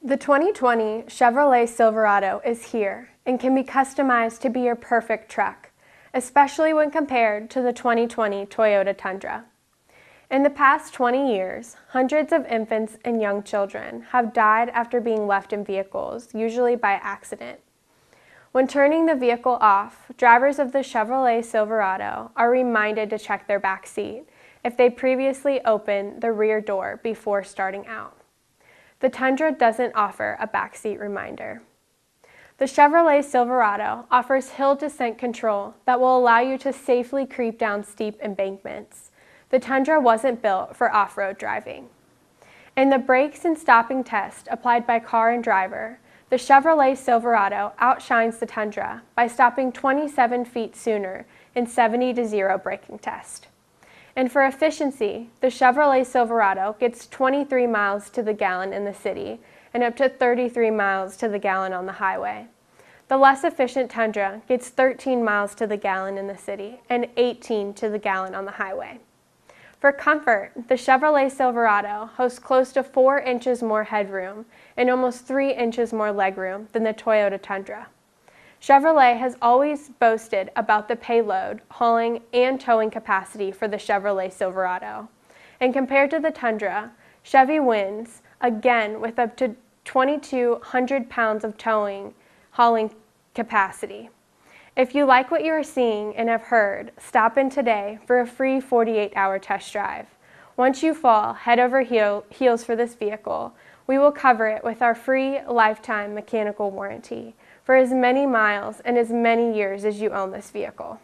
The 2020 Chevrolet Silverado is here and can be customized to be your perfect truck, especially when compared to the 2020 Toyota Tundra. In the past 20 years, hundreds of infants and young children have died after being left in vehicles, usually by accident. When turning the vehicle off, drivers of the Chevrolet Silverado are reminded to check their back seat if they previously opened the rear door before starting out. The Tundra doesn't offer a backseat reminder. The Chevrolet Silverado offers hill descent control that will allow you to safely creep down steep embankments. The Tundra wasn't built for off-road driving. In the brakes and stopping test applied by car and driver, the Chevrolet Silverado outshines the Tundra by stopping 27 feet sooner in 70-0 braking test. And for efficiency, the Chevrolet Silverado gets 23 miles to the gallon in the city and up to 33 miles to the gallon on the highway. The less efficient Tundra gets 13 miles to the gallon in the city and 18 to the gallon on the highway. For comfort, the Chevrolet Silverado hosts close to 4 inches more headroom and almost 3 inches more legroom than the Toyota Tundra. Chevrolet has always boasted about the payload, hauling, and towing capacity for the Chevrolet Silverado. And compared to the Tundra, Chevy wins, again with up to 2,200 pounds of hauling capacity. If you like what you are seeing and have heard, stop in today for a free 48-hour test drive. Once you fall head over heels for this vehicle, we will cover it with our free lifetime mechanical warranty for as many miles and as many years as you own this vehicle.